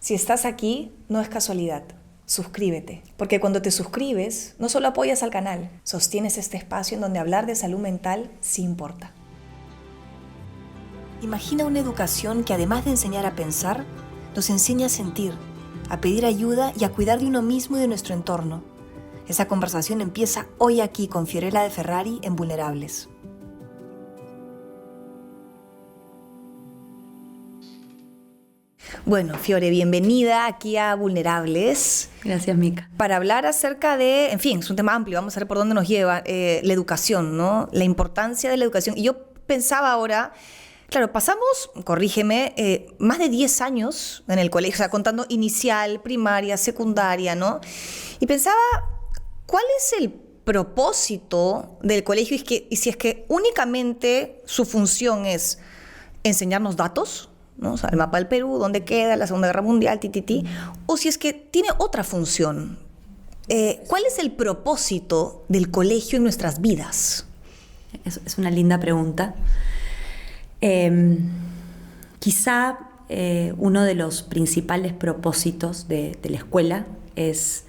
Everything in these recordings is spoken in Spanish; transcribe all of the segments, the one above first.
Si estás aquí, no es casualidad. Suscríbete, porque cuando te suscribes, no solo apoyas al canal, sostienes este espacio en donde hablar de salud mental sí importa. Imagina una educación que además de enseñar a pensar, nos enseña a sentir, a pedir ayuda y a cuidar de uno mismo y de nuestro entorno. Esa conversación empieza hoy aquí con Fiorella de Ferrari en Vulnerables. Bueno, Fiore, bienvenida aquí a Vulnerables. Gracias, Mica. Para hablar acerca de, en fin, es un tema amplio, vamos a ver por dónde nos lleva, la educación, ¿no? La importancia de la educación. Y yo pensaba ahora, claro, pasamos, corrígeme, más de 10 años en el colegio, o sea, contando inicial, primaria, secundaria, ¿no? Y pensaba, ¿cuál es el propósito del colegio? Y si es que únicamente su función es enseñarnos datos, ¿no? O sea, el mapa del Perú, dónde queda, la Segunda Guerra Mundial, o si es que tiene otra función. ¿Cuál es el propósito del colegio en nuestras vidas? Es una linda pregunta. Quizá uno de los principales propósitos de la escuela es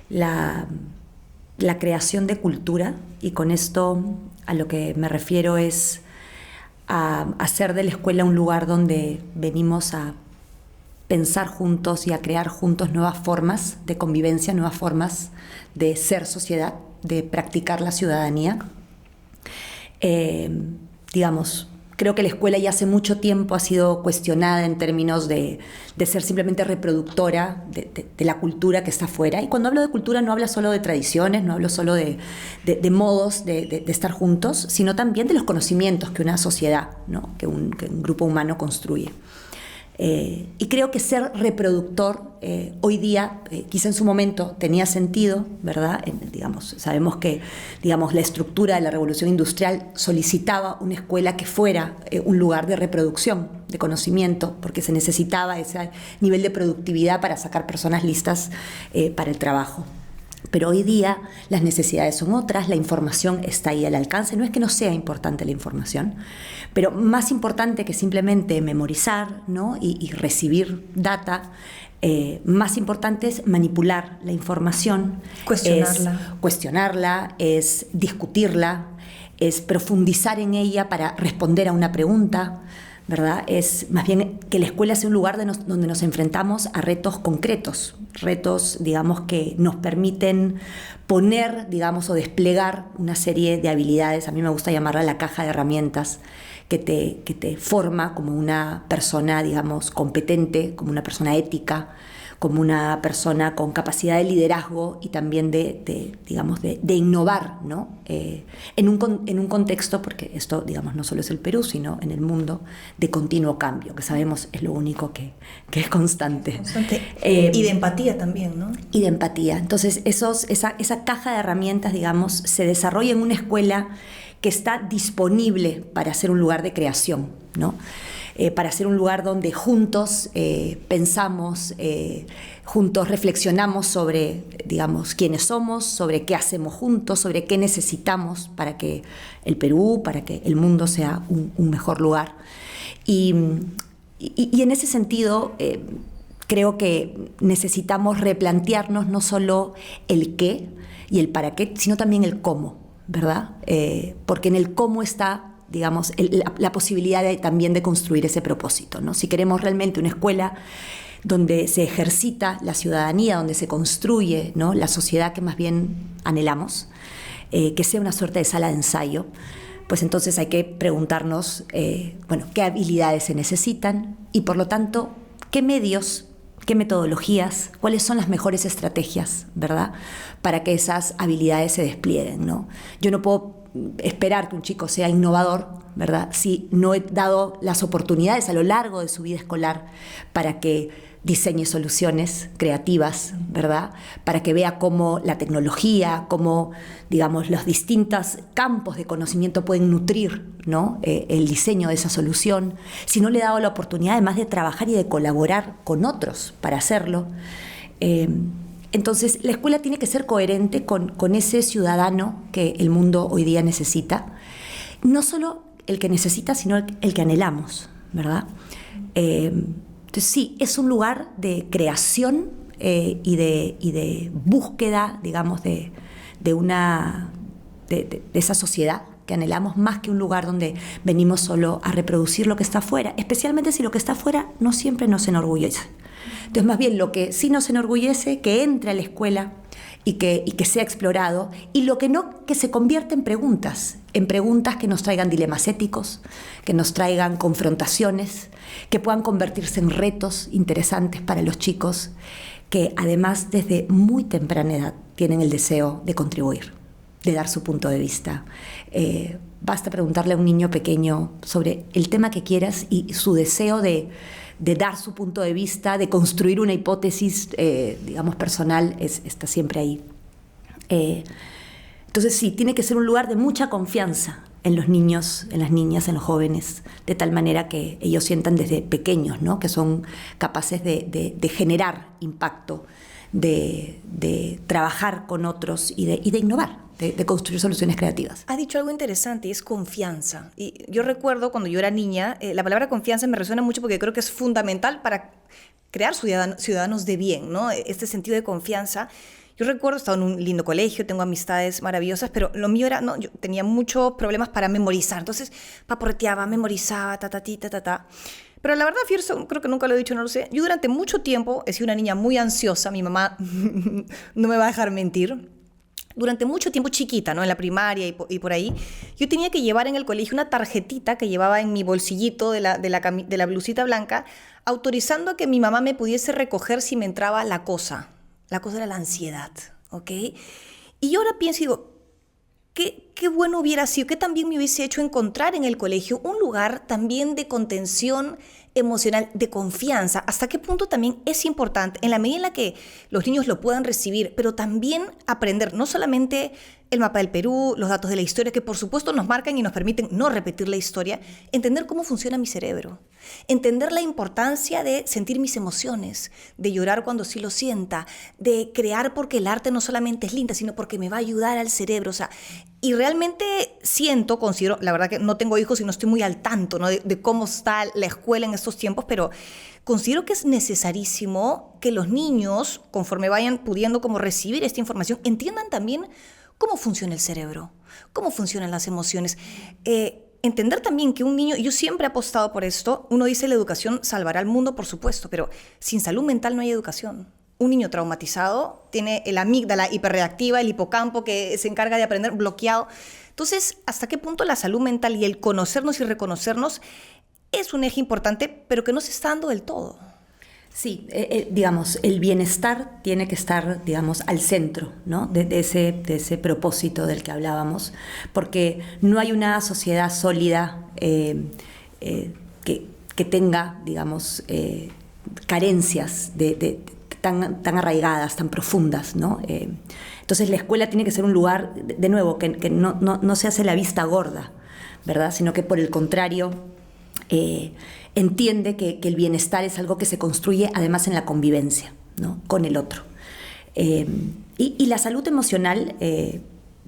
la creación de cultura, y con esto a lo que me refiero es a hacer de la escuela un lugar donde venimos a pensar juntos y a crear juntos nuevas formas de convivencia, nuevas formas de ser sociedad, de practicar la ciudadanía. Creo que la escuela ya hace mucho tiempo ha sido cuestionada en términos de ser simplemente reproductora de la cultura que está afuera. Y cuando hablo de cultura no hablo solo de tradiciones, no hablo solo de modos de estar juntos, sino también de los conocimientos que una sociedad, ¿no? que un grupo humano construye. Y creo que ser reproductor hoy día, quizá en su momento tenía sentido, ¿verdad? Sabemos que la estructura de la revolución industrial solicitaba una escuela que fuera un lugar de reproducción, de conocimiento, porque se necesitaba ese nivel de productividad para sacar personas listas para el trabajo. Pero hoy día las necesidades son otras, la información está ahí al alcance. No es que no sea importante la información, pero más importante que simplemente memorizar, ¿no? y recibir data, más importante es manipular la información, cuestionarla, es discutirla, es profundizar en ella para responder a una pregunta, ¿verdad? Es más bien que la escuela sea un lugar donde nos enfrentamos a retos concretos, retos, que nos permiten poner, o desplegar una serie de habilidades. A mí me gusta llamarla la caja de herramientas, que te forma como una persona, competente, como una persona ética, como una persona con capacidad de liderazgo y también de innovar, ¿no? En un contexto, porque esto, no solo es el Perú, sino en el mundo, de continuo cambio, que sabemos es lo único que es constante. Y de empatía también, ¿no? Y de empatía. Entonces, esa caja de herramientas, se desarrolla en una escuela que está disponible para ser un lugar de creación, ¿no? Para ser un lugar donde juntos pensamos, juntos reflexionamos sobre, quiénes somos, sobre qué hacemos juntos, sobre qué necesitamos para que el Perú, para que el mundo sea un mejor lugar. Y en ese sentido, creo que necesitamos replantearnos no solo el qué y el para qué, sino también el cómo, ¿verdad? Porque en el cómo está la posibilidad también de construir ese propósito, ¿no? Si queremos realmente una escuela donde se ejercita la ciudadanía, donde se construye, ¿no?, la sociedad que más bien anhelamos, que sea una suerte de sala de ensayo, pues entonces hay que preguntarnos, qué habilidades se necesitan y, por lo tanto, qué medios, qué metodologías, cuáles son las mejores estrategias, ¿verdad?, para que esas habilidades se desplieguen, ¿no? Yo no puedo esperar que un chico sea innovador, ¿verdad?, si no he dado las oportunidades a lo largo de su vida escolar para que diseñe soluciones creativas, ¿verdad?, para que vea cómo la tecnología, cómo, los distintos campos de conocimiento pueden nutrir, ¿no?, el diseño de esa solución. Si no le he dado la oportunidad además de trabajar y de colaborar con otros para hacerlo, entonces la escuela tiene que ser coherente con ese ciudadano que el mundo hoy día necesita, no solo el que necesita, sino el que anhelamos, ¿verdad? Entonces sí, es un lugar de creación y de búsqueda, digamos, de esa sociedad que anhelamos, más que un lugar donde venimos solo a reproducir lo que está afuera, especialmente si lo que está afuera no siempre nos enorgullece. Entonces, más bien, lo que sí nos enorgullece, que entre a la escuela y que sea explorado, y lo que no, que se convierta en preguntas que nos traigan dilemas éticos, que nos traigan confrontaciones, que puedan convertirse en retos interesantes para los chicos, que además desde muy temprana edad tienen el deseo de contribuir, de dar su punto de vista. Basta preguntarle a un niño pequeño sobre el tema que quieras y su deseo de dar su punto de vista, de construir una hipótesis, digamos, personal, está siempre ahí. Entonces sí, tiene que ser un lugar de mucha confianza en los niños, en las niñas, en los jóvenes, de tal manera que ellos sientan desde pequeños, ¿no?, que son capaces de generar impacto, de trabajar con otros y de innovar, de construir soluciones creativas. Has dicho algo interesante y es confianza. Y yo recuerdo cuando yo era niña, la palabra confianza me resuena mucho porque creo que es fundamental para crear ciudadanos de bien, ¿no? Este sentido de confianza. Yo recuerdo, estaba en un lindo colegio, tengo amistades maravillosas, pero lo mío era, no, yo tenía muchos problemas para memorizar. Entonces, paporreteaba, memorizaba, ta. Pero la verdad, Fierzo, creo que nunca lo he dicho, no lo sé. Yo durante mucho tiempo he sido una niña muy ansiosa. Mi mamá no me va a dejar mentir. Durante mucho tiempo chiquita, ¿no?, en la primaria y por ahí, yo tenía que llevar en el colegio una tarjetita que llevaba en mi bolsillito de la blusita blanca, autorizando a que mi mamá me pudiese recoger si me entraba la cosa. La cosa era la ansiedad, ¿ok? Y yo ahora pienso y digo, qué bueno hubiera sido, qué también me hubiese hecho encontrar en el colegio un lugar también de contención emocional, de confianza. Hasta qué punto también es importante, en la medida en la que los niños lo puedan recibir, pero también aprender no solamente el mapa del Perú, los datos de la historia, que por supuesto nos marcan y nos permiten no repetir la historia, entender cómo funciona mi cerebro, entender la importancia de sentir mis emociones, de llorar cuando sí lo sienta, de crear porque el arte no solamente es linda, sino porque me va a ayudar al cerebro. O sea, y realmente considero, la verdad que no tengo hijos y no estoy muy al tanto, ¿no?, de cómo está la escuela en estos tiempos, pero considero que es necesarísimo que los niños, conforme vayan pudiendo como recibir esta información, entiendan también cómo funciona el cerebro, cómo funcionan las emociones. Entender también que un niño, yo siempre he apostado por esto, uno dice la educación salvará al mundo, por supuesto, pero sin salud mental no hay educación. Un niño traumatizado tiene el amígdala hiperreactiva, el hipocampo que se encarga de aprender bloqueado. Entonces, ¿hasta qué punto la salud mental y el conocernos y reconocernos es un eje importante, pero que no se está dando del todo? Sí, digamos, el bienestar tiene que estar, digamos, al centro, ¿no?, de ese propósito del que hablábamos, porque no hay una sociedad sólida que tenga, digamos, carencias tan arraigadas, tan profundas, ¿no? Entonces la escuela tiene que ser un lugar, de nuevo, que no se hace la vista gorda, ¿verdad?, sino que por el contrario entiende que el bienestar es algo que se construye además en la convivencia, ¿no?, con el otro. Y la salud emocional,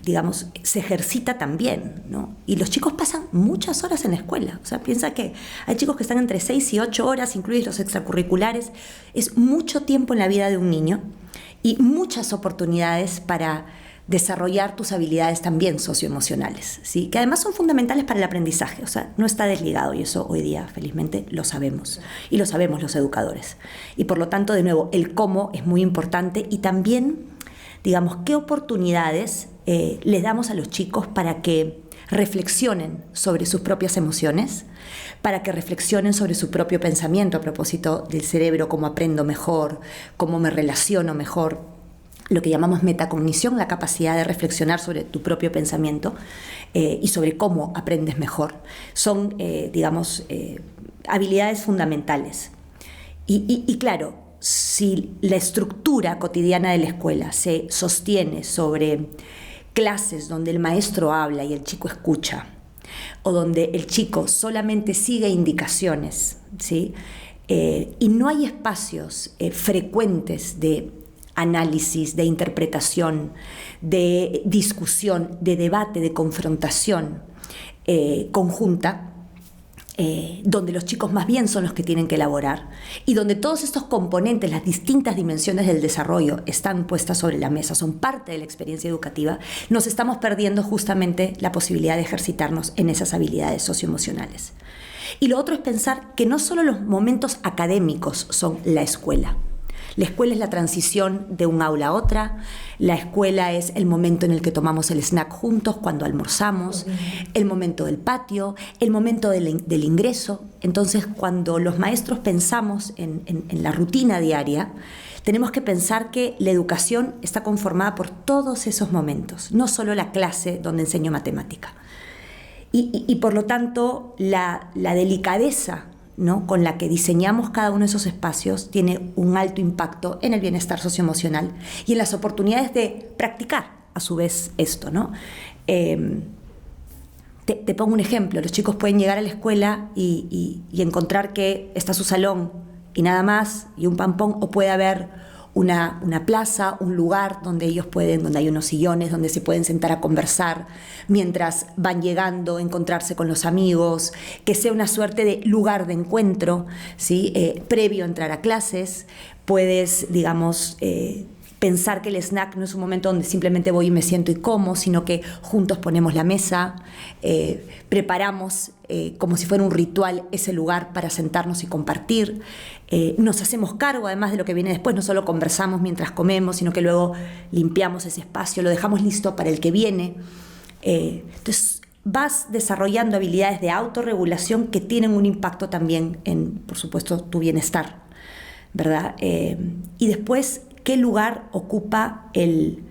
digamos, se ejercita también, ¿no? Y los chicos pasan muchas horas en la escuela. O sea, piensa que hay chicos que están entre 6 y 8 horas, incluidos los extracurriculares. Es mucho tiempo en la vida de un niño y muchas oportunidades para desarrollar tus habilidades también socioemocionales, ¿sí?, que además son fundamentales para el aprendizaje. O sea, no está desligado, y eso hoy día felizmente lo sabemos, y lo sabemos los educadores. Y por lo tanto, de nuevo, el cómo es muy importante, y también, digamos, qué oportunidades les damos a los chicos para que reflexionen sobre sus propias emociones, para que reflexionen sobre su propio pensamiento a propósito del cerebro, cómo aprendo mejor, cómo me relaciono mejor, lo que llamamos metacognición, la capacidad de reflexionar sobre tu propio pensamiento y sobre cómo aprendes mejor. Son, digamos, habilidades fundamentales. Y claro, si la estructura cotidiana de la escuela se sostiene sobre clases donde el maestro habla y el chico escucha, o donde el chico solamente sigue indicaciones, ¿sí?, y no hay espacios frecuentes de análisis, de interpretación, de discusión, de debate, de confrontación conjunta, donde los chicos más bien son los que tienen que elaborar y donde todos estos componentes, las distintas dimensiones del desarrollo están puestas sobre la mesa, son parte de la experiencia educativa, nos estamos perdiendo justamente la posibilidad de ejercitarnos en esas habilidades socioemocionales. Y lo otro es pensar que no solo los momentos académicos son la escuela. La escuela es la transición de un aula a otra, la escuela es el momento en el que tomamos el snack juntos cuando almorzamos, el momento del patio, el momento del ingreso. Entonces, cuando los maestros pensamos en la rutina diaria, tenemos que pensar que la educación está conformada por todos esos momentos, no solo la clase donde enseño matemática. Y por lo tanto, la delicadeza, ¿no?, con la que diseñamos cada uno de esos espacios tiene un alto impacto en el bienestar socioemocional y en las oportunidades de practicar a su vez esto, ¿no? Te pongo un ejemplo. Los chicos pueden llegar a la escuela y encontrar que está su salón y nada más, y un ping-pong, o puede haber una plaza, un lugar donde ellos pueden, donde hay unos sillones, donde se pueden sentar a conversar mientras van llegando, encontrarse con los amigos, que sea una suerte de lugar de encuentro, ¿sí? Previo a entrar a clases. Puedes, digamos, pensar que el snack no es un momento donde simplemente voy y me siento y como, sino que juntos ponemos la mesa, preparamos como si fuera un ritual ese lugar para sentarnos y compartir. Nos hacemos cargo además de lo que viene después, no solo conversamos mientras comemos, sino que luego limpiamos ese espacio, lo dejamos listo para el que viene. Entonces vas desarrollando habilidades de autorregulación que tienen un impacto también en, por supuesto, tu bienestar, ¿verdad? Y después, ¿qué lugar ocupa el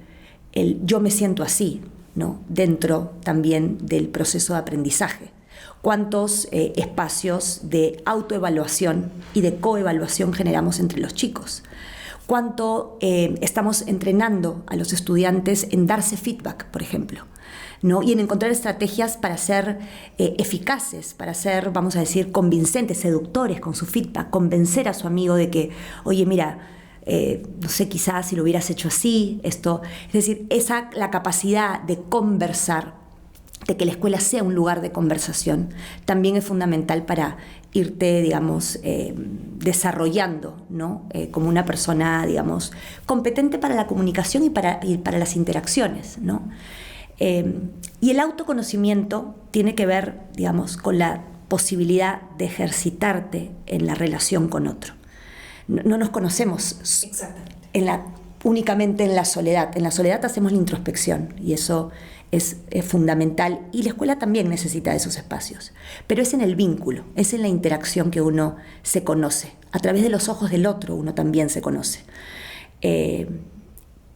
yo me siento así, ¿no?, dentro también del proceso de aprendizaje? ¿Cuántos espacios de autoevaluación y de coevaluación generamos entre los chicos? ¿Cuánto estamos entrenando a los estudiantes en darse feedback, por ejemplo, ¿no?, y en encontrar estrategias para ser eficaces, para ser, vamos a decir, convincentes, seductores con su feedback, convencer a su amigo de que, oye, mira, no sé, quizás si lo hubieras hecho así, esto. Es decir, la capacidad de conversar, de que la escuela sea un lugar de conversación, también es fundamental para irte, digamos, desarrollando, ¿no?, como una persona, digamos, competente para la comunicación y para las interacciones, ¿no? Y el autoconocimiento tiene que ver, digamos, con la posibilidad de ejercitarte en la relación con otro. No nos conocemos únicamente en la soledad. En la soledad hacemos la introspección y eso es fundamental, y la escuela también necesita de esos espacios. Pero es en el vínculo, es en la interacción que uno se conoce. A través de los ojos del otro uno también se conoce.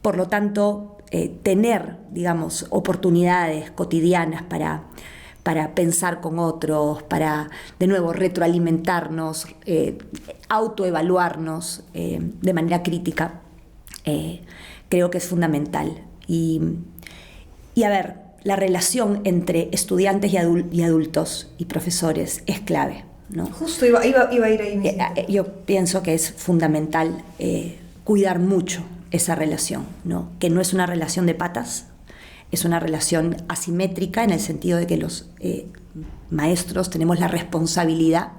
Por lo tanto, tener, digamos, oportunidades cotidianas para pensar con otros, para, de nuevo, retroalimentarnos, autoevaluarnos de manera crítica, creo que es fundamental. Y a ver, la relación entre estudiantes y adultos y profesores es clave, ¿no? Justo iba a ir ahí. Yo pienso que es fundamental cuidar mucho esa relación, ¿no? Que no es una relación de patas, es una relación asimétrica en el sentido de que los maestros tenemos la responsabilidad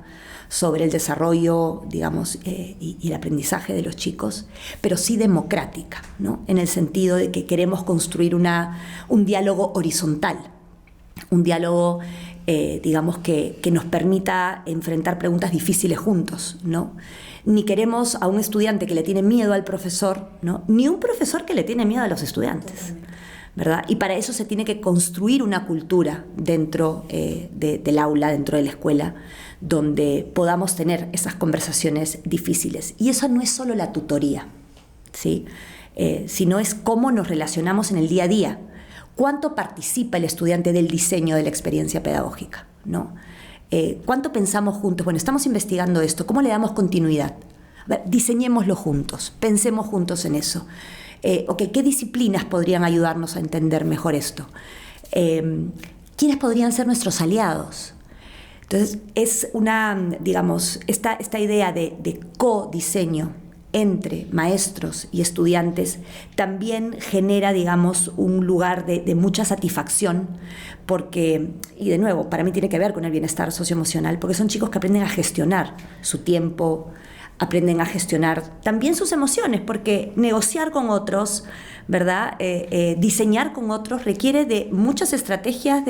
sobre el desarrollo, digamos, y el aprendizaje de los chicos, pero sí democrática, ¿no?, en el sentido de que queremos construir un diálogo horizontal, un diálogo, digamos, que nos permita enfrentar preguntas difíciles juntos, ¿no? Ni queremos a un estudiante que le tiene miedo al profesor, ¿no?, ni un profesor que le tiene miedo a los estudiantes, ¿verdad? Y para eso se tiene que construir una cultura dentro del aula, dentro de la escuela, donde podamos tener esas conversaciones difíciles. Y eso no es solo la tutoría, ¿sí?, sino es cómo nos relacionamos en el día a día. ¿Cuánto participa el estudiante del diseño de la experiencia pedagógica, ¿no? ¿Cuánto pensamos juntos? Bueno, estamos investigando esto, ¿cómo le damos continuidad? A ver, diseñémoslo juntos, pensemos juntos en eso. ¿Qué disciplinas podrían ayudarnos a entender mejor esto? ¿Quiénes podrían ser nuestros aliados? Entonces, es esta idea de co-diseño entre maestros y estudiantes también genera, digamos, un lugar de mucha satisfacción, porque, y de nuevo, para mí tiene que ver con el bienestar socioemocional, porque son chicos que aprenden a gestionar su tiempo, aprenden a gestionar también sus emociones, porque negociar con otros, ¿verdad? Diseñar con otros requiere de muchas estrategias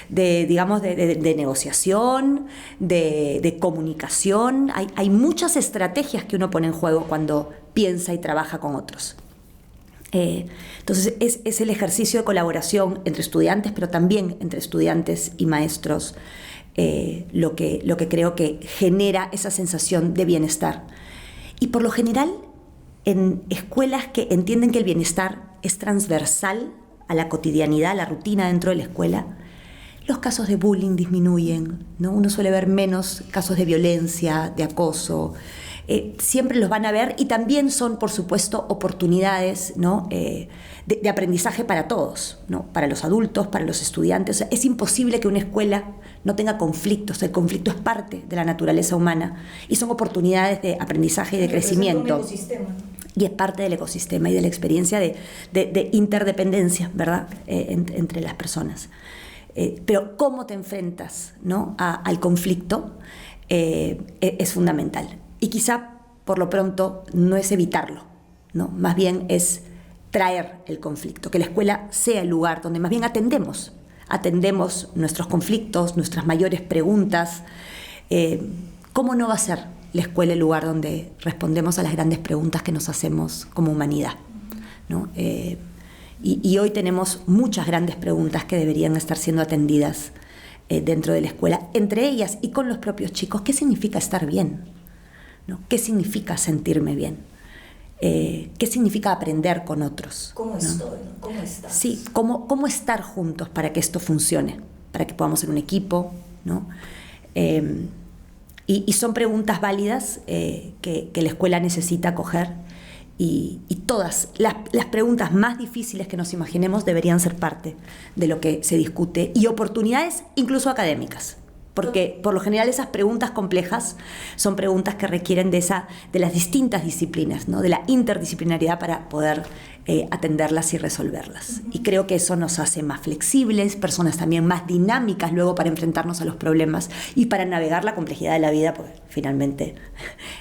digamos, de negociación, de comunicación. Hay muchas estrategias que uno pone en juego cuando piensa y trabaja con otros. Entonces es el ejercicio de colaboración entre estudiantes, pero también entre estudiantes y maestros, lo que creo que genera esa sensación de bienestar. Y por lo general, en escuelas que entienden que el bienestar es transversal a la cotidianidad, a la rutina dentro de la escuela, los casos de bullying disminuyen, ¿no? Uno suele ver menos casos de violencia, de acoso. Siempre los van a ver, y también son, por supuesto, oportunidades, ¿no? de aprendizaje para todos, ¿no? Para los adultos, para los estudiantes. O sea, es imposible que una escuela no tenga conflictos. El conflicto es parte de la naturaleza humana y son oportunidades de aprendizaje y de crecimiento. Un ecosistema. Y es parte del ecosistema y de la experiencia de interdependencia, ¿verdad? Entre las personas. Pero cómo te enfrentas, ¿no? al conflicto es fundamental. Y quizá, por lo pronto, no es evitarlo, ¿no? Más bien es traer el conflicto, que la escuela sea el lugar donde más bien atendemos nuestros conflictos, nuestras mayores preguntas. ¿Cómo no va a ser la escuela el lugar donde respondemos a las grandes preguntas que nos hacemos como humanidad, ¿no? Y hoy tenemos muchas grandes preguntas que deberían estar siendo atendidas dentro de la escuela, entre ellas y con los propios chicos. ¿Qué significa estar bien? ¿No? ¿Qué significa sentirme bien? ¿Qué significa aprender con otros? ¿Cómo estoy? ¿Cómo estás? Sí, ¿cómo estar juntos para que esto funcione? Para que podamos ser un equipo, ¿no? Y son preguntas válidas que la escuela necesita acoger, y todas las preguntas más difíciles que nos imaginemos deberían ser parte de lo que se discute, y oportunidades incluso académicas. Porque por lo general esas preguntas complejas son preguntas que requieren de las distintas disciplinas, ¿no? De la interdisciplinariedad para poder atenderlas y resolverlas. Y creo que eso nos hace más flexibles, personas también más dinámicas luego para enfrentarnos a los problemas y para navegar la complejidad de la vida, porque finalmente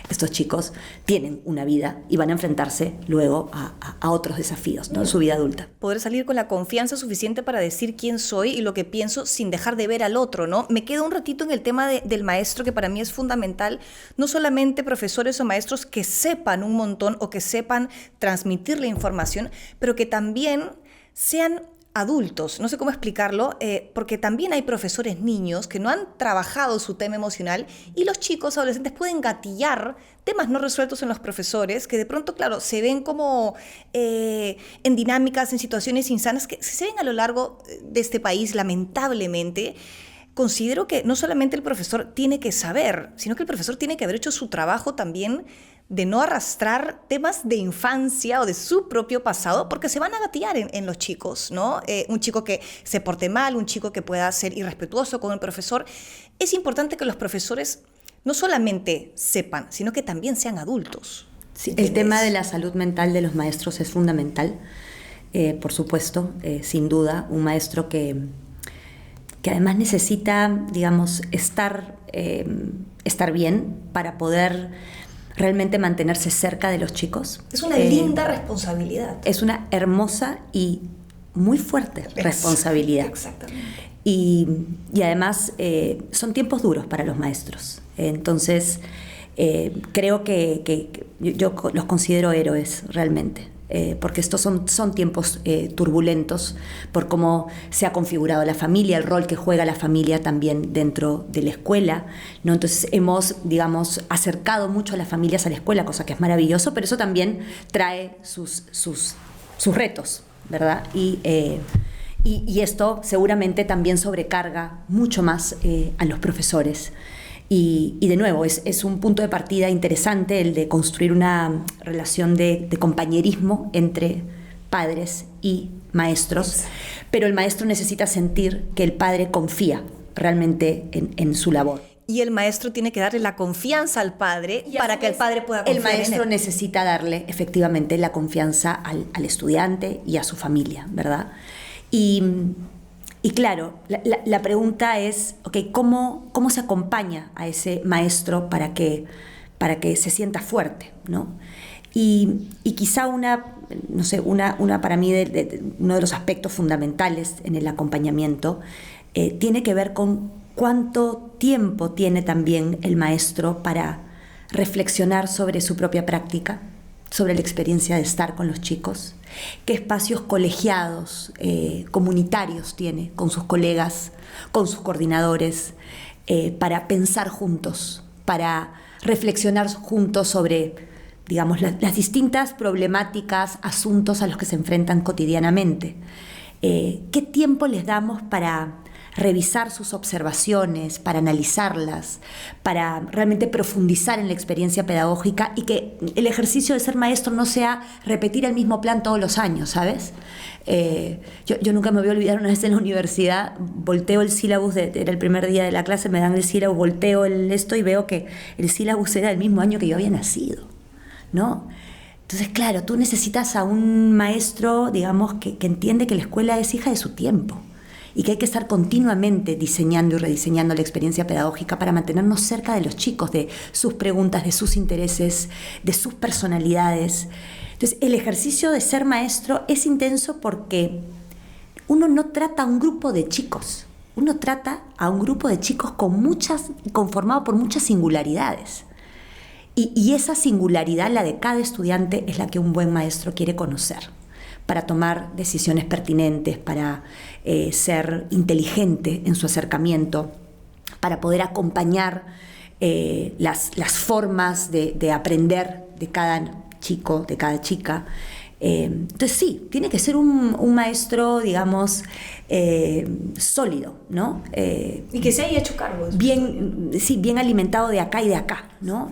estos chicos tienen una vida y van a enfrentarse luego a otros desafíos, ¿no? En su vida adulta. Poder salir con la confianza suficiente para decir quién soy y lo que pienso sin dejar de ver al otro, ¿no? Me quedo un ratito en el tema del maestro, que para mí es fundamental. No solamente profesores o maestros que sepan un montón o que sepan transmitir la información, pero que también sean adultos. No sé cómo explicarlo, porque también hay profesores niños que no han trabajado su tema emocional, y los chicos adolescentes pueden gatillar temas no resueltos en los profesores que de pronto, claro, se ven como en dinámicas, en situaciones insanas que se ven a lo largo de este país, lamentablemente. Considero que no solamente el profesor tiene que saber, sino que el profesor tiene que haber hecho su trabajo también de no arrastrar temas de infancia o de su propio pasado, porque se van a gatillar en los chicos, ¿no? Un chico que se porte mal, un chico que pueda ser irrespetuoso con el profesor. Es importante que los profesores no solamente sepan, sino que también sean adultos. Sí, el tema de la salud mental de los maestros es fundamental, por supuesto, sin duda. Un maestro que además necesita, digamos, estar bien para poder realmente mantenerse cerca de los chicos. Es una linda responsabilidad. Es una hermosa y muy fuerte responsabilidad. Exactamente. Y además son tiempos duros para los maestros. Entonces, creo que yo los considero héroes realmente. Porque estos son tiempos turbulentos por cómo se ha configurado la familia, el rol que juega la familia también dentro de la escuela, ¿no? Entonces hemos, digamos, acercado mucho a las familias a la escuela, cosa que es maravilloso, pero eso también trae sus retos, ¿verdad? Y esto seguramente también sobrecarga mucho más a los profesores. Y de nuevo, es un punto de partida interesante el de construir una relación de compañerismo entre padres y maestros, pero el maestro necesita sentir que el padre confía realmente en su labor. y el maestro tiene que darle la confianza al padre para que el padre pueda confiar el maestro en él. necesita darle efectivamente la confianza al estudiante y a su familia, ¿verdad? Y claro, la pregunta es, okay, ¿cómo se acompaña a ese maestro para que se sienta fuerte, ¿no? Y quizá una para mí uno de los aspectos fundamentales en el acompañamiento tiene que ver con cuánto tiempo tiene también el maestro para reflexionar sobre su propia práctica, sobre la experiencia de estar con los chicos, qué espacios colegiados, comunitarios tiene con sus colegas, con sus coordinadores, para pensar juntos, para reflexionar juntos sobre, digamos, las distintas problemáticas, asuntos a los que se enfrentan cotidianamente. ¿Qué tiempo les damos para revisar sus observaciones, para analizarlas, para realmente profundizar en la experiencia pedagógica y que el ejercicio de ser maestro no sea repetir el mismo plan todos los años, ¿sabes? Yo nunca me voy a olvidar una vez en la universidad, volteo el sílabus, era el primer día de la clase, me dan el sílabus, volteo esto y veo que el sílabus era del mismo año que yo había nacido, ¿no? Entonces, claro, tú necesitas a un maestro, digamos, que entiende que la escuela es hija de su tiempo y que hay que estar continuamente diseñando y rediseñando la experiencia pedagógica para mantenernos cerca de los chicos, de sus preguntas, de sus intereses, de sus personalidades. Entonces, el ejercicio de ser maestro es intenso porque uno no trata a un grupo de chicos, uno trata a un grupo de chicos conformado por muchas singularidades. Y esa singularidad, la de cada estudiante, es la que un buen maestro quiere conocer para tomar decisiones pertinentes, para ser inteligente en su acercamiento, para poder acompañar las formas de aprender de cada chico, de cada chica. Entonces sí, tiene que ser un maestro, digamos, sólido, ¿no? Y que se haya hecho cargo. Bien alimentado de acá y de acá, ¿no?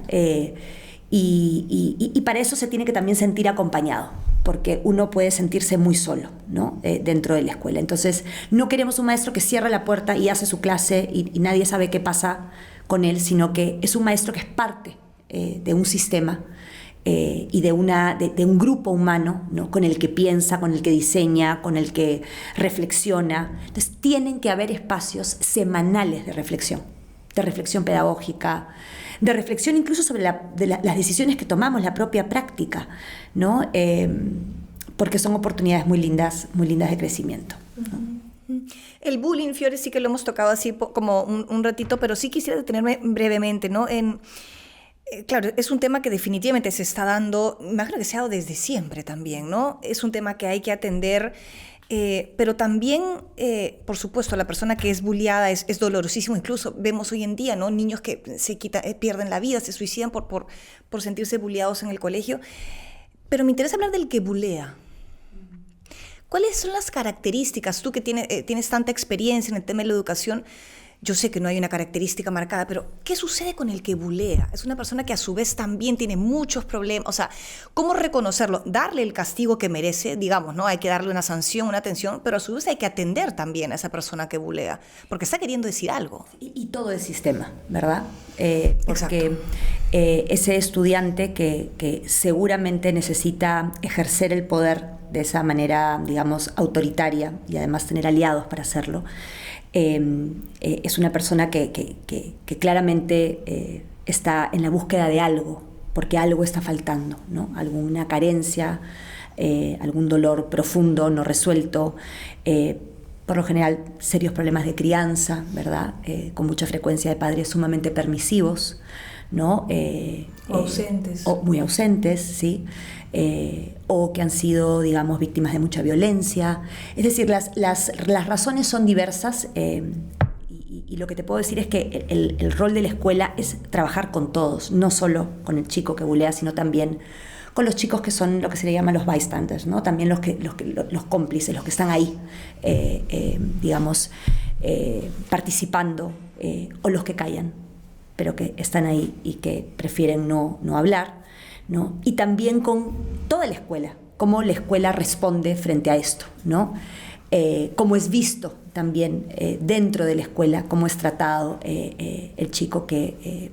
Y para eso se tiene que también sentir acompañado, porque uno puede sentirse muy solo, ¿no? Dentro de la escuela. Entonces, no queremos un maestro que cierra la puerta y hace su clase y nadie sabe qué pasa con él, sino que es un maestro que es parte de un sistema y de un grupo humano, ¿no? Con el que piensa, con el que diseña, con el que reflexiona. Entonces, tienen que haber espacios semanales de reflexión pedagógica, de reflexión incluso sobre las decisiones que tomamos, la propia práctica, ¿no? Porque son oportunidades muy lindas de crecimiento, ¿no? El bullying, Fiore, sí que lo hemos tocado así como un ratito, pero sí quisiera detenerme brevemente, ¿no? Claro, es un tema que definitivamente se está dando, me imagino que se ha dado desde siempre también, ¿no? Es un tema que hay que atender, pero también, por supuesto, la persona que es bulliada es dolorosísimo. Incluso vemos hoy en día, ¿no? Niños que pierden la vida, se suicidan por sentirse bulliados en el colegio. Pero me interesa hablar del que bullea. ¿Cuáles son las características? Tú que tienes tanta experiencia en el tema de la educación, yo sé que no hay una característica marcada, pero ¿qué sucede con el que bulea? Es una persona que a su vez también tiene muchos problemas. O sea, ¿cómo reconocerlo? Darle el castigo que merece, digamos, ¿no? Hay que darle una sanción, una atención, pero a su vez hay que atender también a esa persona que bulea, porque está queriendo decir algo. Y todo el sistema, ¿verdad? Porque ese estudiante que seguramente necesita ejercer el poder de esa manera, digamos, autoritaria y además tener aliados para hacerlo, es una persona que claramente está en la búsqueda de algo, porque algo está faltando, ¿no? Alguna carencia, algún dolor profundo, no resuelto, por lo general serios problemas de crianza, ¿verdad? Con mucha frecuencia de padres sumamente permisivos, ¿no? O ausentes. O muy ausentes, ¿sí? O que han sido, digamos, víctimas de mucha violencia. Es decir, las razones son diversas y lo que te puedo decir es que el rol de la escuela es trabajar con todos, no solo con el chico que bulea, sino también con los chicos que son lo que se le llama los bystanders, ¿no? También los cómplices, los que están ahí, digamos, participando, o los que callan, pero que están ahí y que prefieren no hablar, ¿no? Y también con toda la escuela, cómo la escuela responde frente a esto, ¿no? cómo es visto también dentro de la escuela, cómo es tratado el chico que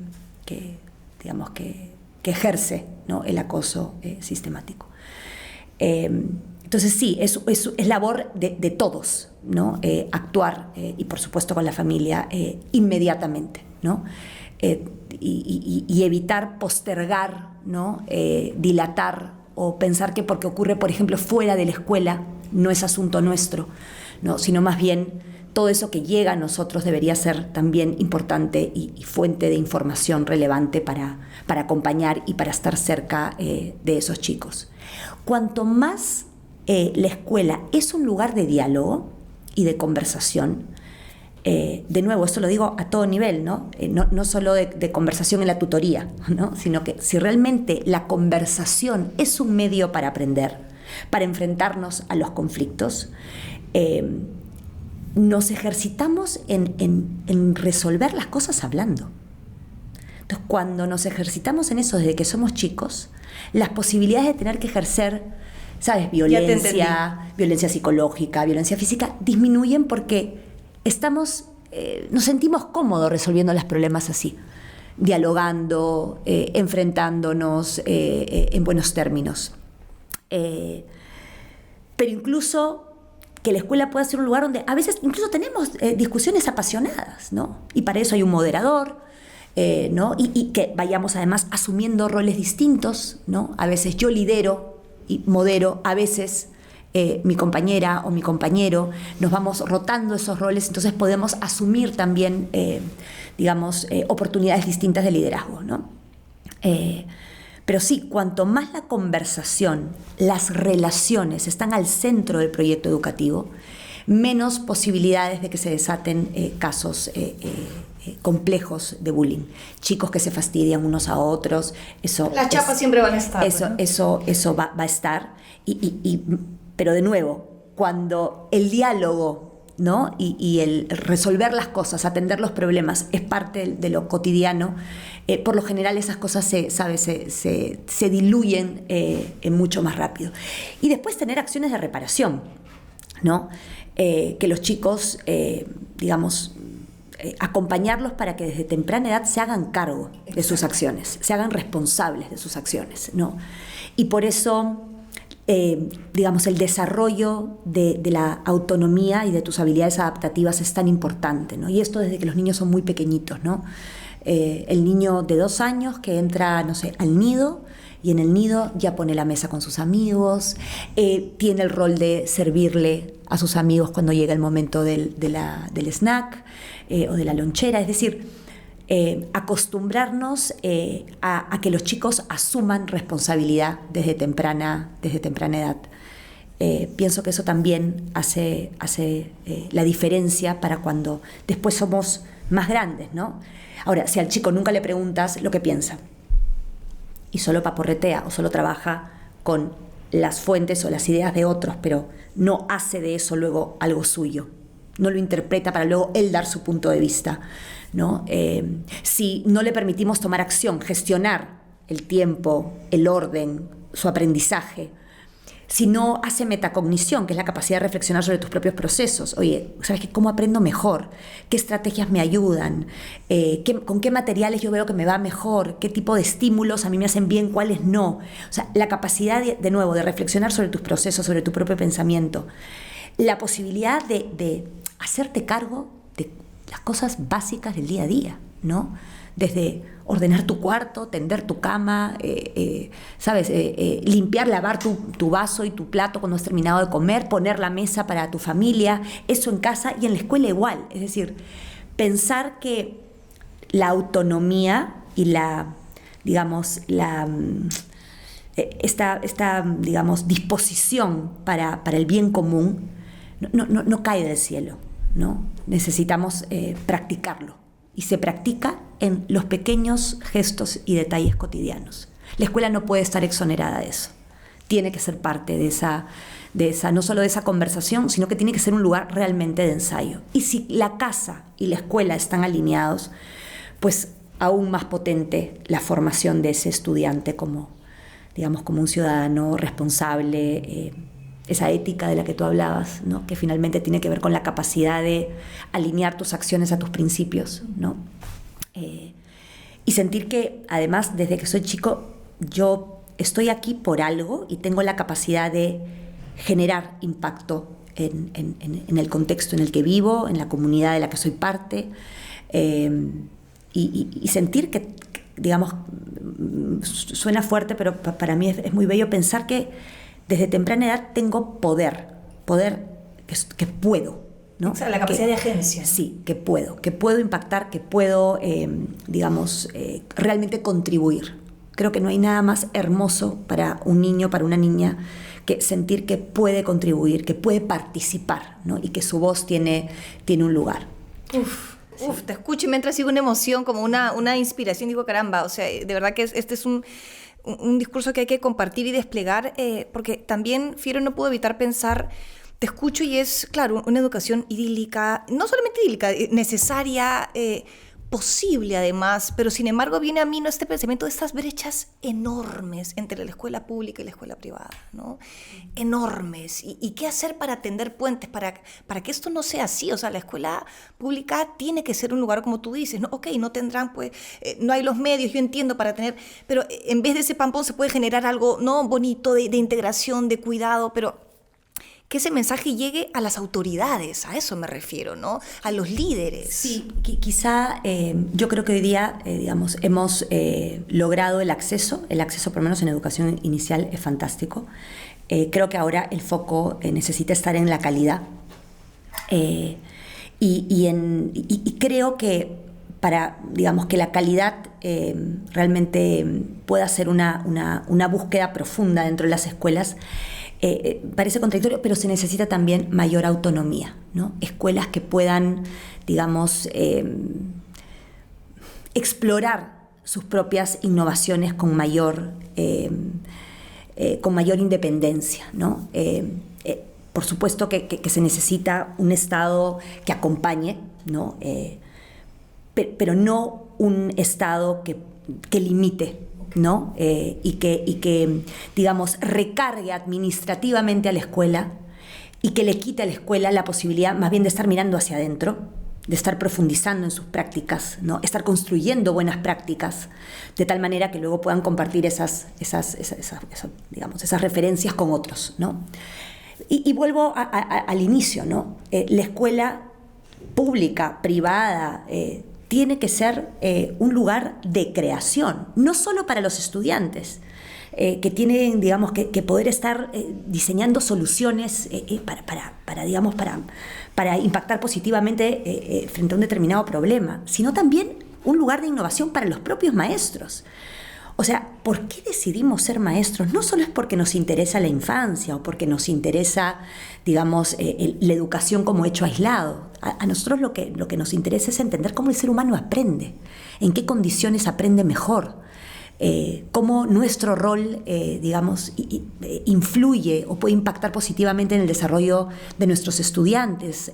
ejerce, ¿no?, el acoso sistemático. Entonces sí, es labor de todos, ¿no? Actuar, y por supuesto con la familia, inmediatamente, ¿no? Y evitar postergar, ¿no? Dilatar o pensar que porque ocurre, por ejemplo, fuera de la escuela no es asunto nuestro, ¿no?, sino más bien todo eso que llega a nosotros debería ser también importante y fuente de información relevante para acompañar y para estar cerca de esos chicos. Cuanto más la escuela es un lugar de diálogo y de conversación, de nuevo, esto lo digo a todo nivel, ¿no? No solo de conversación en la tutoría, ¿no?, sino que si realmente la conversación es un medio para aprender, para enfrentarnos a los conflictos, nos ejercitamos en resolver las cosas hablando. Entonces, cuando nos ejercitamos en eso desde que somos chicos, las posibilidades de tener que ejercer, ¿sabes?, violencia psicológica, violencia física, disminuyen porque nos sentimos cómodos resolviendo los problemas así, dialogando, enfrentándonos en buenos términos. Pero incluso que la escuela pueda ser un lugar donde a veces incluso tenemos discusiones apasionadas, ¿no? Y para eso hay un moderador, ¿no? Y que vayamos además asumiendo roles distintos, ¿no? A veces yo lidero y modero, a veces mi compañera o mi compañero, nos vamos rotando esos roles, entonces podemos asumir también, oportunidades distintas de liderazgo, ¿no? Pero sí, cuanto más la conversación, las relaciones están al centro del proyecto educativo, menos posibilidades de que se desaten casos complejos de bullying. Chicos que se fastidian unos a otros. Las chapas siempre van a estar. Eso va a estar. Pero de nuevo, cuando el diálogo, ¿no?, y el resolver las cosas, atender los problemas es parte de lo cotidiano, por lo general esas cosas se diluyen mucho más rápido. Y después tener acciones de reparación, ¿no? Que los chicos, acompañarlos para que desde temprana edad se hagan cargo de sus acciones, se hagan responsables de sus acciones, ¿no? Y por eso, el desarrollo de la autonomía y de tus habilidades adaptativas es tan importante, ¿no? Y esto desde que los niños son muy pequeñitos, ¿no? El niño de 2 años que entra, no sé, al nido, y en el nido ya pone la mesa con sus amigos, tiene el rol de servirle a sus amigos cuando llega el momento del snack o de la lonchera, es decir, acostumbrarnos a que los chicos asuman responsabilidad desde temprana edad. Pienso que eso también hace la diferencia para cuando después somos más grandes, ¿no? Ahora, si al chico nunca le preguntas lo que piensa y solo paporretea o solo trabaja con las fuentes o las ideas de otros, pero no hace de eso luego algo suyo, no lo interpreta para luego él dar su punto de vista, ¿no? Si no le permitimos tomar acción, gestionar el tiempo, el orden, su aprendizaje, si no hace metacognición, que es la capacidad de reflexionar sobre tus propios procesos. Oye, ¿sabes qué? ¿Cómo aprendo mejor? ¿Qué estrategias me ayudan? ¿Con qué materiales yo veo que me va mejor? ¿Qué tipo de estímulos a mí me hacen bien? ¿Cuáles no? O sea, la capacidad, de nuevo, de reflexionar sobre tus procesos, sobre tu propio pensamiento. La posibilidad de hacerte cargo de las cosas básicas del día a día, ¿no? Desde ordenar tu cuarto, tender tu cama, limpiar, lavar tu vaso y tu plato cuando has terminado de comer, poner la mesa para tu familia, eso en casa y en la escuela igual. Es decir, pensar que la autonomía y esta disposición para el bien común no cae del cielo, ¿no? Necesitamos practicarlo. Y se practica en los pequeños gestos y detalles cotidianos. La escuela no puede estar exonerada de eso. Tiene que ser parte de esa, no solo de esa conversación, sino que tiene que ser un lugar realmente de ensayo. Y si la casa y la escuela están alineados, pues aún más potente la formación de ese estudiante como un ciudadano responsable, esa ética de la que tú hablabas, ¿no? Que finalmente tiene que ver con la capacidad de alinear tus acciones a tus principios, ¿no? Y sentir que, además, desde que soy chico, yo estoy aquí por algo y tengo la capacidad de generar impacto en el contexto en el que vivo, en la comunidad de la que soy parte, y sentir que, digamos, suena fuerte, pero para mí es muy bello pensar que desde temprana edad tengo poder que puedo, ¿no? O sea, la capacidad de agencia, ¿no? Sí, que puedo impactar, que puedo, digamos, realmente contribuir. Creo que no hay nada más hermoso para un niño, para una niña, que sentir que puede contribuir, que puede participar, ¿no? Y que su voz tiene un lugar. Uf, te escucho y me entra así una emoción, como una inspiración. Digo, caramba, o sea, de verdad que este es un discurso que hay que compartir y desplegar, porque también, Fiero, no puedo evitar pensar, te escucho y es, claro, una educación idílica, no solamente idílica, necesaria, posible además, pero sin embargo viene a mí, ¿no?, este pensamiento de estas brechas enormes entre la escuela pública y la escuela privada, ¿no? Enormes. ¿Y qué hacer para tender puentes, para que esto no sea así? O sea, la escuela pública tiene que ser un lugar, como tú dices, ¿no? Ok, no tendrán, pues, no hay los medios, yo entiendo, para tener, pero en vez de ese pampón se puede generar algo, ¿no?, bonito, de integración, de cuidado, pero que ese mensaje llegue a las autoridades, a eso me refiero, ¿no? A los líderes. Sí, quizá yo creo que hoy día, digamos, hemos logrado el acceso por lo menos en educación inicial es fantástico. Creo que ahora el foco necesita estar en la calidad y creo que para, digamos, que la calidad realmente pueda ser una búsqueda profunda dentro de las escuelas. Parece contradictorio, pero se necesita también mayor autonomía, ¿no? Escuelas que puedan, digamos, explorar sus propias innovaciones con mayor independencia, ¿no? Por supuesto que se necesita un Estado que acompañe, ¿no? Pero no un Estado que limite, ¿no? Y que, digamos, recargue administrativamente a la escuela y que le quite a la escuela la posibilidad más bien de estar mirando hacia adentro, de estar profundizando en sus prácticas, ¿no? Estar construyendo buenas prácticas, de tal manera que luego puedan compartir esas referencias con otros, ¿no? Y vuelvo al inicio, ¿no? La escuela pública, privada, tiene que ser un lugar de creación, no solo para los estudiantes, que tienen, digamos, que poder estar diseñando soluciones para impactar positivamente frente a un determinado problema, sino también un lugar de innovación para los propios maestros. O sea, ¿por qué decidimos ser maestros? No solo es porque nos interesa la infancia o porque nos interesa, digamos, la educación como hecho aislado. A nosotros lo que nos interesa es entender cómo el ser humano aprende, en qué condiciones aprende mejor, cómo nuestro rol, digamos, influye o puede impactar positivamente en el desarrollo de nuestros estudiantes,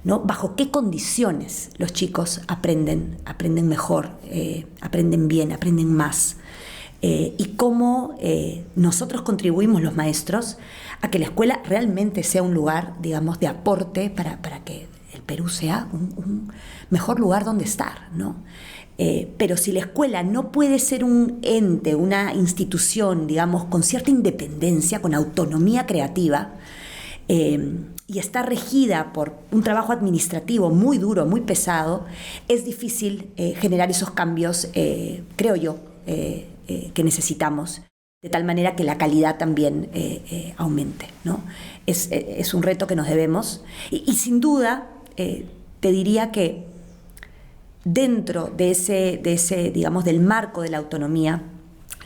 ¿no? Bajo qué condiciones los chicos aprenden mejor, aprenden bien, aprenden más, y cómo nosotros contribuimos los maestros a que la escuela realmente sea un lugar, digamos, de aporte para que el Perú sea un mejor lugar donde estar, ¿no? Pero si la escuela no puede ser un ente, una institución, digamos, con cierta independencia, con autonomía creativa, y está regida por un trabajo administrativo muy duro, muy pesado, es difícil generar esos cambios, creo yo, que necesitamos, de tal manera que la calidad también aumente, ¿no? Es un reto que nos debemos y sin duda te diría que dentro de ese, digamos, del marco de la autonomía,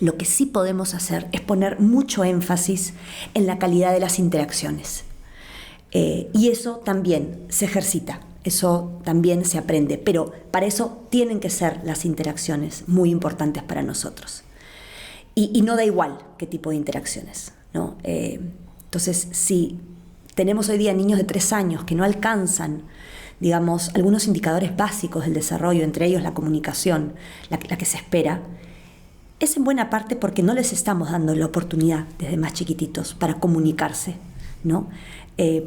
lo que sí podemos hacer es poner mucho énfasis en la calidad de las interacciones. Y eso también se ejercita, eso también se aprende, pero para eso tienen que ser las interacciones muy importantes para nosotros. Y no da igual qué tipo de interacciones, ¿no? Entonces, si tenemos hoy día niños de 3 años que no alcanzan, digamos, algunos indicadores básicos del desarrollo, entre ellos la comunicación, la que se espera, es en buena parte porque no les estamos dando la oportunidad desde más chiquititos para comunicarse, ¿no?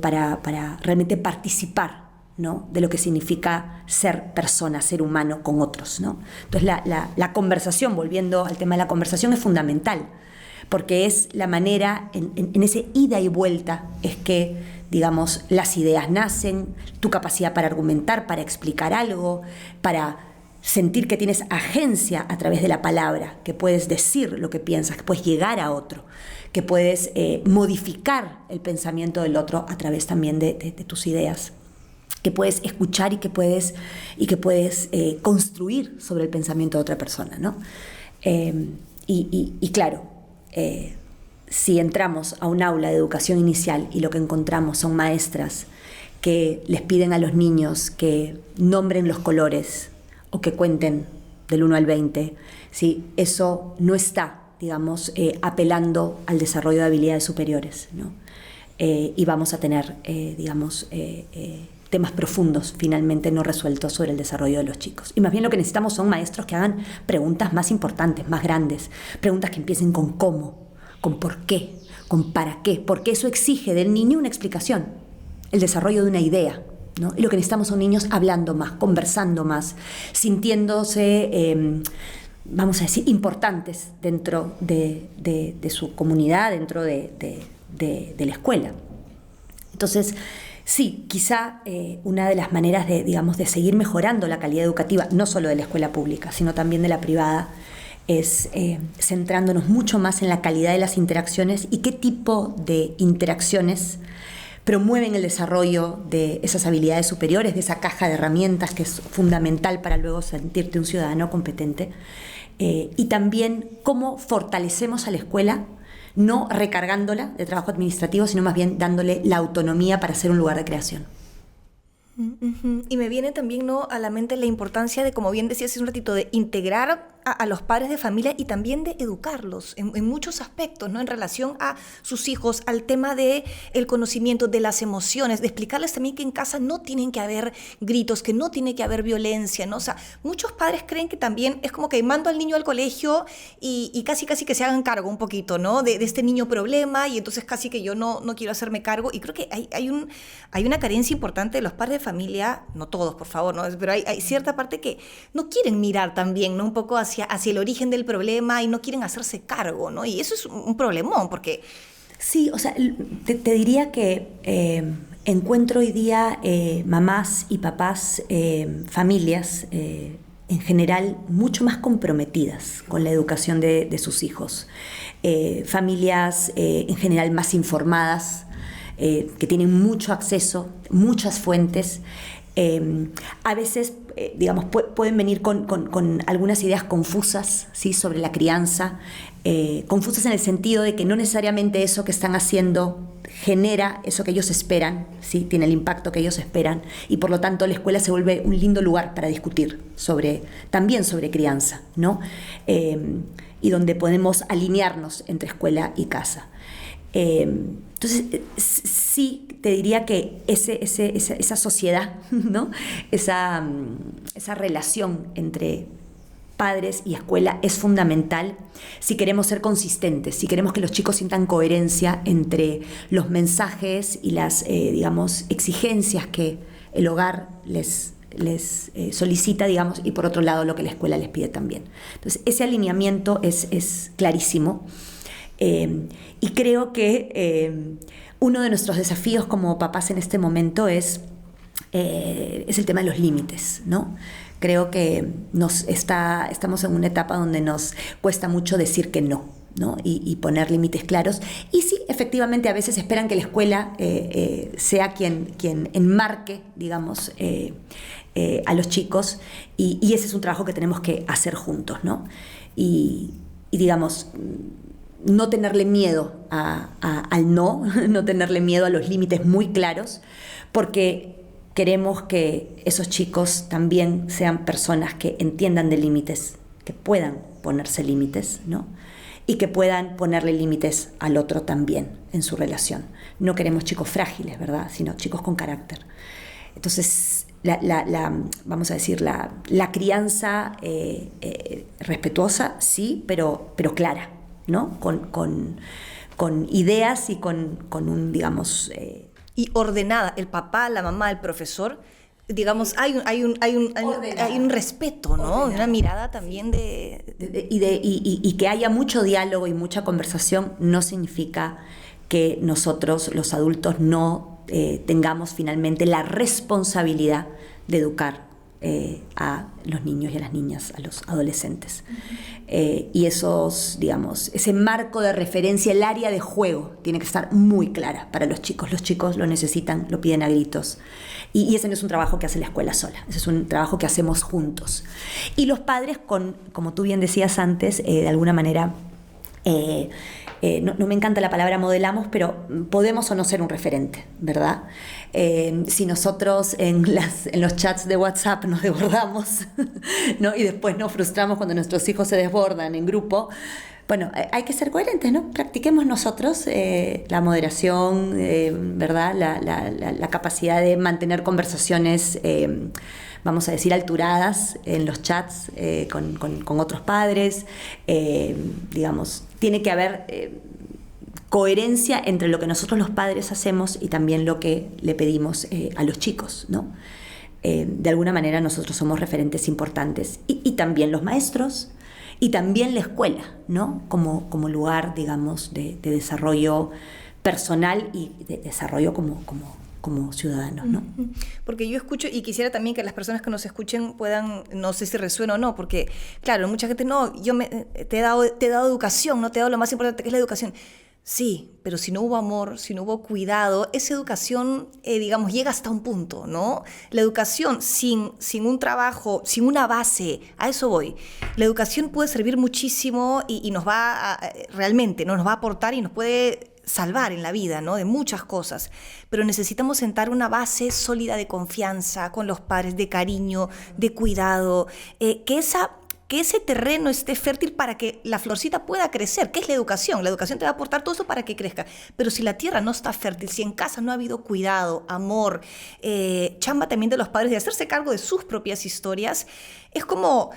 Para realmente participar, ¿no? De lo que significa ser persona, ser humano con otros, ¿no? Entonces la conversación, volviendo al tema de la conversación, es fundamental, porque es la manera, en ese ida y vuelta, es que, digamos, las ideas nacen, tu capacidad para argumentar, para explicar algo, para sentir que tienes agencia a través de la palabra, que puedes decir lo que piensas, que puedes llegar a otro, que puedes modificar el pensamiento del otro a través también de tus ideas, que puedes escuchar y que puedes construir sobre el pensamiento de otra persona, ¿no? Y claro, si entramos a un aula de educación inicial y lo que encontramos son maestras que les piden a los niños que nombren los colores o que cuenten del 1 al 20, ¿sí? Eso no está, digamos, apelando al desarrollo de habilidades superiores, ¿no? Y vamos a tener, temas profundos finalmente no resueltos sobre el desarrollo de los chicos. Y más bien lo que necesitamos son maestros que hagan preguntas más importantes, más grandes, preguntas que empiecen con cómo, con por qué, con para qué, porque eso exige del niño una explicación, el desarrollo de una idea, ¿no? Y lo que necesitamos son niños hablando más, conversando más, sintiéndose, vamos a decir, importantes dentro de su comunidad, dentro de la escuela. Entonces, sí, quizá una de las maneras de seguir mejorando la calidad educativa, no solo de la escuela pública, sino también de la privada, es centrándonos mucho más en la calidad de las interacciones y qué tipo de interacciones promueven el desarrollo de esas habilidades superiores, de esa caja de herramientas que es fundamental para luego sentirte un ciudadano competente, y también cómo fortalecemos a la escuela, no recargándola de trabajo administrativo, sino más bien dándole la autonomía para ser un lugar de creación. Y me viene también, ¿no?, a la mente la importancia de, como bien decías hace un ratito, de integrar a los padres de familia y también de educarlos en muchos aspectos, ¿no?, en relación a sus hijos, al tema de el conocimiento de las emociones, de explicarles también que en casa no tienen que haber gritos, que no tiene que haber violencia, ¿no? O sea, muchos padres creen que también es como que mando al niño al colegio y casi que se hagan cargo un poquito, ¿no?, de este niño problema, y entonces casi que yo no quiero hacerme cargo. Y creo que hay una carencia importante de los padres de familia, no todos, por favor, ¿no?, pero hay cierta parte que no quieren mirar también, ¿no?, un poco hacia el origen del problema y no quieren hacerse cargo, ¿no? Y eso es un problemón, porque... Sí, o sea, te diría que encuentro hoy día mamás y papás, familias en general mucho más comprometidas con la educación de sus hijos. Familias en general más informadas, que tienen mucho acceso, muchas fuentes. A veces, pueden venir con algunas ideas confusas, ¿sí?, sobre la crianza, confusas en el sentido de que no necesariamente eso que están haciendo genera eso que ellos esperan, ¿sí?, tiene el impacto que ellos esperan, y por lo tanto la escuela se vuelve un lindo lugar para discutir también sobre crianza, ¿no? Y donde podemos alinearnos entre escuela y casa. Entonces, sí, te diría que esa sociedad, ¿no?, esa relación entre padres y escuela es fundamental si queremos ser consistentes, si queremos que los chicos sientan coherencia entre los mensajes y las, exigencias que el hogar les solicita, digamos, y por otro lado lo que la escuela les pide también. Entonces, ese alineamiento es clarísimo. Y creo que uno de nuestros desafíos como papás en este momento es el tema de los límites, ¿no? Creo que estamos en una etapa donde nos cuesta mucho decir que no, ¿no? Y poner límites claros. Y sí, efectivamente, a veces esperan que la escuela sea quien enmarque, digamos, a los chicos, y ese es un trabajo que tenemos que hacer juntos, ¿no? Y digamos, no tenerle miedo al no tenerle miedo a los límites muy claros, porque queremos que esos chicos también sean personas que entiendan de límites, que puedan ponerse límites, ¿no? Y que puedan ponerle límites al otro también en su relación. No queremos chicos frágiles, ¿verdad?, sino chicos con carácter. Entonces, vamos a decir, la crianza respetuosa, sí, pero clara, ¿no? Con con ideas y con un, digamos... Y ordenada, el papá, la mamá, el profesor, digamos, hay un respeto, ¿no? Una mirada también y que haya mucho diálogo y mucha conversación no significa que nosotros, los adultos, no tengamos finalmente la responsabilidad de educar a los niños y a las niñas, a los adolescentes. Y digamos, ese marco de referencia, el área de juego, tiene que estar muy clara para los chicos. Los chicos lo necesitan, lo piden a gritos. Y ese no es un trabajo que hace la escuela sola, ese es un trabajo que hacemos juntos. Y los padres, como tú bien decías antes, de alguna manera... no me encanta la palabra modelamos, pero podemos o no ser un referente, ¿verdad? Si nosotros en los chats de WhatsApp nos desbordamos, ¿no? Y después nos frustramos cuando nuestros hijos se desbordan en grupo, bueno, hay que ser coherentes, ¿no? Practiquemos nosotros la moderación, ¿verdad? La capacidad de mantener conversaciones, vamos a decir, alturadas en los chats con otros padres. Digamos, tiene que haber coherencia entre lo que nosotros los padres hacemos y también lo que le pedimos a los chicos, ¿no? De alguna manera nosotros somos referentes importantes y también los maestros y también la escuela, ¿no? Como lugar, digamos, de desarrollo personal y de desarrollo como ciudadanos, ¿no? Porque yo escucho y quisiera también que las personas que nos escuchen puedan, no sé si resuena o no, porque claro, mucha gente, no, te he dado educación, no te he dado lo más importante que es la educación. Sí, pero si no hubo amor, si no hubo cuidado, esa educación, digamos, llega hasta un punto, ¿no? La educación sin un trabajo, sin una base, a eso voy. La educación puede servir muchísimo y nos va realmente, ¿no? Nos va a aportar y nos puede salvar en la vida, ¿no? De muchas cosas, pero necesitamos sentar una base sólida de confianza con los padres, de cariño, de cuidado, que ese terreno esté fértil para que la florcita pueda crecer, que es la educación. La educación te va a aportar todo eso para que crezca, pero si la tierra no está fértil, si en casa no ha habido cuidado, amor, chamba también de los padres de hacerse cargo de sus propias historias, es como...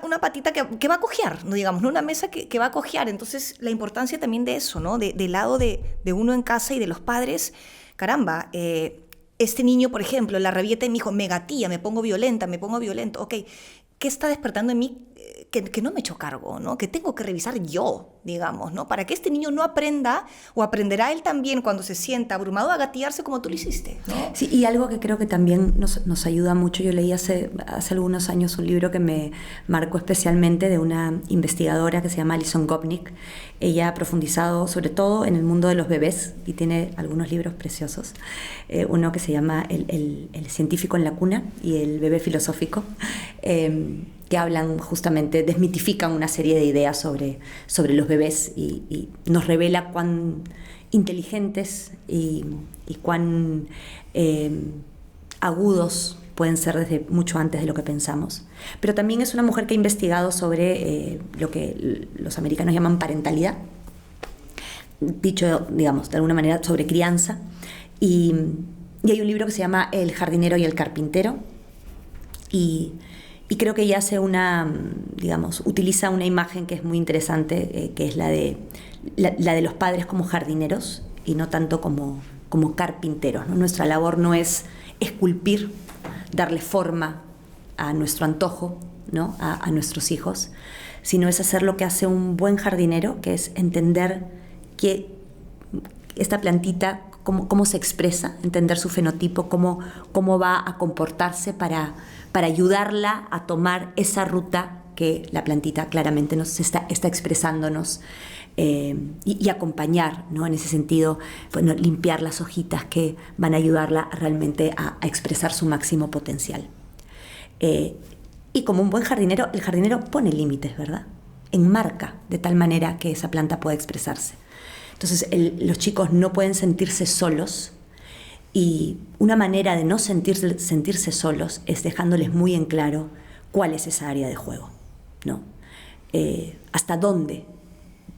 Una patita que va a cojear, ¿no? Digamos, ¿no? Una mesa que va a cojear. Entonces, la importancia también de eso, ¿no? Del lado de uno en casa y de los padres. Caramba, este niño, por ejemplo, la rabieta de mi hijo, me gatilla, me pongo violento. Ok, ¿qué está despertando en mí que no me he hecho cargo, ¿no? Que tengo que revisar yo, digamos, ¿no? Para que este niño no aprenda, o aprenderá él también cuando se sienta abrumado a gatillarse como tú lo hiciste, ¿no? Sí, y algo que creo que también nos ayuda mucho, yo leí hace algunos años un libro que me marcó especialmente de una investigadora que se llama Alison Gopnik. Ella ha profundizado sobre todo en el mundo de los bebés y tiene algunos libros preciosos. Uno que se llama El científico en la cuna y El bebé filosófico, que hablan justamente, desmitifican una serie de ideas sobre los bebés y nos revela cuán inteligentes y cuán agudos pueden ser desde mucho antes de lo que pensamos. Pero también es una mujer que ha investigado sobre lo que los americanos llaman parentalidad, dicho, digamos, de alguna manera sobre crianza. Y hay un libro que se llama El jardinero y el carpintero, y creo que ella hace utiliza una imagen que es muy interesante, que es la de los padres como jardineros y no tanto como carpinteros, ¿no? Nuestra labor no es esculpir, darle forma a nuestro antojo, ¿no? a nuestros hijos, sino es hacer lo que hace un buen jardinero, que es entender que esta plantita, cómo se expresa, entender su fenotipo, cómo va a comportarse para ayudarla a tomar esa ruta que la plantita claramente nos está expresándonos, y acompañar, ¿no? En ese sentido, bueno, limpiar las hojitas que van a ayudarla realmente a expresar su máximo potencial. Y como un buen jardinero, el jardinero pone límites, ¿verdad? Enmarca de tal manera que esa planta pueda expresarse. Entonces los chicos no pueden sentirse solos, y una manera de no sentirse solos es dejándoles muy en claro cuál es esa área de juego, ¿no? Hasta dónde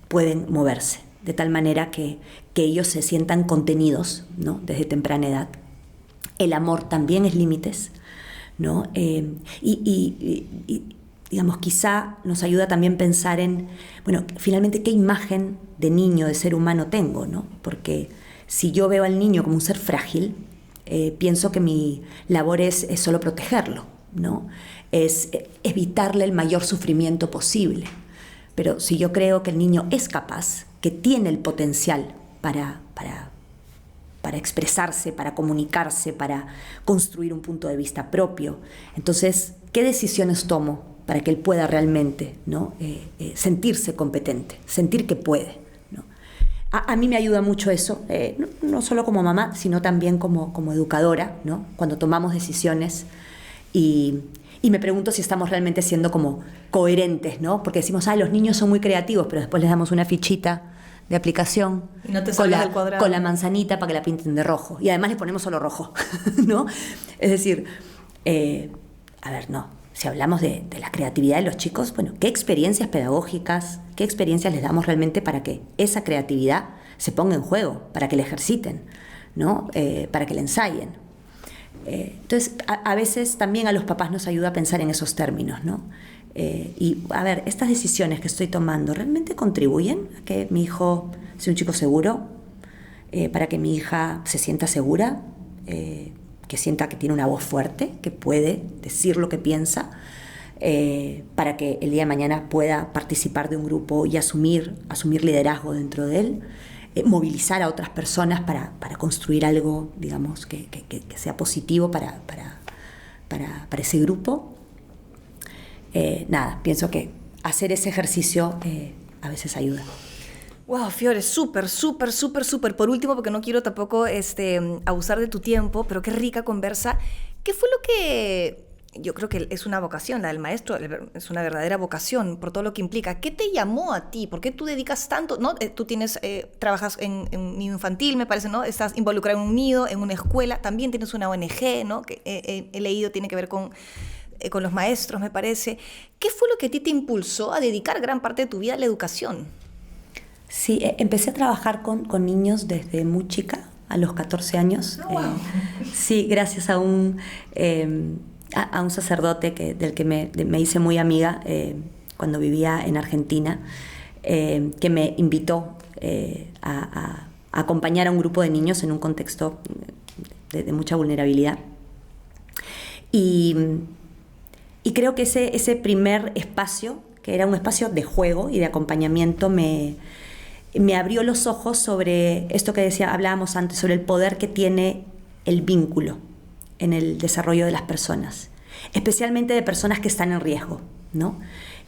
pueden moverse, de tal manera que ellos se sientan contenidos, ¿no? Desde temprana edad. El amor también es límites, ¿no? Y digamos, quizá nos ayuda también pensar en, bueno, finalmente qué imagen de niño, de ser humano tengo, ¿no? Porque si yo veo al niño como un ser frágil, pienso que mi labor es solo protegerlo, ¿no? Es evitarle el mayor sufrimiento posible. Pero si yo creo que el niño es capaz, que tiene el potencial para expresarse, para comunicarse, para construir un punto de vista propio, entonces, ¿qué decisiones tomo para que él pueda realmente, ¿no? Sentirse competente, sentir que puede, ¿no? A mí me ayuda mucho eso, no solo como mamá, sino también como educadora, ¿no? Cuando tomamos decisiones y me pregunto si estamos realmente siendo como coherentes, ¿no? Porque decimos, los niños son muy creativos, pero después les damos una fichita de aplicación y no te sales del cuadrado, con la manzanita para que la pinten de rojo. Y además les ponemos solo rojo, ¿no? Es decir, a ver, no. Si hablamos de la creatividad de los chicos, bueno, ¿qué experiencias pedagógicas, qué experiencias les damos realmente para que esa creatividad se ponga en juego, para que la ejerciten, ¿no? Para que la ensayen? Entonces, a veces también a los papás nos ayuda a pensar en esos términos, ¿no? Y a ver, estas decisiones que estoy tomando ¿realmente contribuyen a que mi hijo sea un chico seguro? Para que mi hija se sienta segura, que sienta que tiene una voz fuerte, que puede decir lo que piensa, para que el día de mañana pueda participar de un grupo y asumir liderazgo dentro de él, movilizar a otras personas para construir algo, digamos, que sea positivo para ese grupo. Nada, pienso que hacer ese ejercicio a veces ayuda. Wow, Fiore, súper. Por último, porque no quiero tampoco abusar de tu tiempo, pero qué rica conversa. ¿Qué fue lo que yo creo que es una vocación, la del maestro, es una verdadera vocación por todo lo que implica? ¿Qué te llamó a ti? ¿Por qué tú dedicas tanto? ¿No? Tú trabajas en un nido infantil, me parece, ¿no? Estás involucrado en un nido, en una escuela, también tienes una ONG, ¿no? Que he leído, tiene que ver con los maestros, me parece. ¿Qué fue lo que a ti te impulsó a dedicar gran parte de tu vida a la educación? Sí, empecé a trabajar con niños desde muy chica, a los 14 años. Oh, wow. Sí, gracias a un sacerdote del que me hice muy amiga cuando vivía en Argentina, que me invitó a acompañar a un grupo de niños en un contexto de mucha vulnerabilidad. Y creo que ese primer espacio, que era un espacio de juego y de acompañamiento, me abrió los ojos sobre esto que hablábamos antes, sobre el poder que tiene el vínculo en el desarrollo de las personas, especialmente de personas que están en riesgo, ¿no?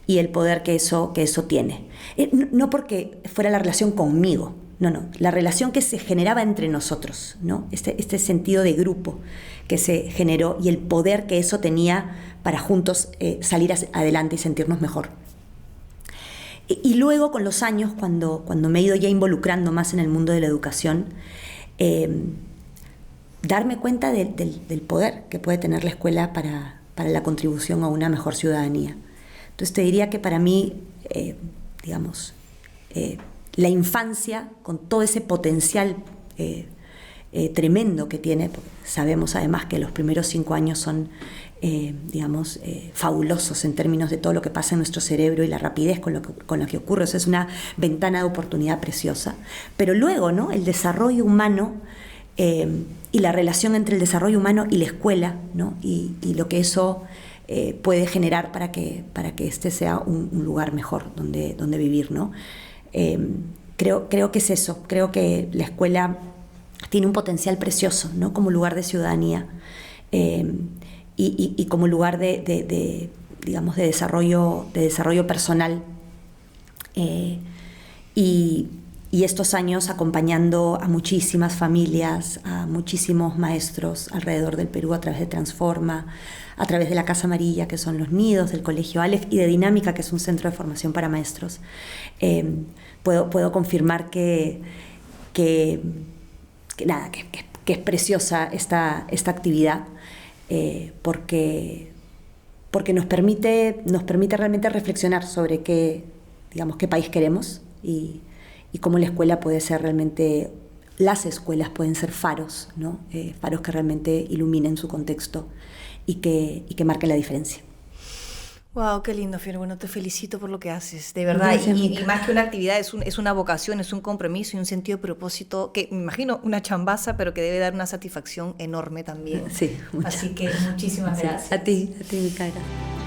Y el poder que eso tiene. No porque fuera la relación conmigo, no, la relación que se generaba entre nosotros, ¿no? Este sentido de grupo que se generó y el poder que eso tenía para juntos salir adelante y sentirnos mejor. Y luego, con los años, cuando me he ido ya involucrando más en el mundo de la educación, darme cuenta del poder que puede tener la escuela para la contribución a una mejor ciudadanía. Entonces te diría que para mí, la infancia, con todo ese potencial tremendo que tiene, porque sabemos además que los primeros 5 años son fabulosos en términos de todo lo que pasa en nuestro cerebro y la rapidez con lo que ocurre. O sea, es una ventana de oportunidad preciosa. Pero luego, ¿no? El desarrollo humano y la relación entre el desarrollo humano y la escuela, ¿no? Y lo que eso puede generar para que este sea un lugar mejor donde vivir, ¿no? Creo que es eso. Creo que la escuela tiene un potencial precioso, ¿no? Como lugar de ciudadanía. Y como lugar de desarrollo personal. Y estos años acompañando a muchísimas familias, a muchísimos maestros alrededor del Perú a través de Transforma, a través de la Casa Amarilla, que son los nidos, del Colegio Aleph, y de Dinámica, que es un centro de formación para maestros. Puedo confirmar que es preciosa esta actividad. Porque nos permite realmente reflexionar sobre qué país queremos y cómo la escuela puede ser realmente, las escuelas pueden ser faros, ¿no? Faros que realmente iluminen su contexto y que marquen la diferencia. Wow, qué lindo, Fiore. Bueno, te felicito por lo que haces, de verdad. Gracias, Y Mica. más que una actividad, es una vocación, es un compromiso y un sentido de propósito que me imagino una chambaza, pero que debe dar una satisfacción enorme también. Sí, muchas. Así que muchísimas Sí, gracias. a ti, Mica, gracias.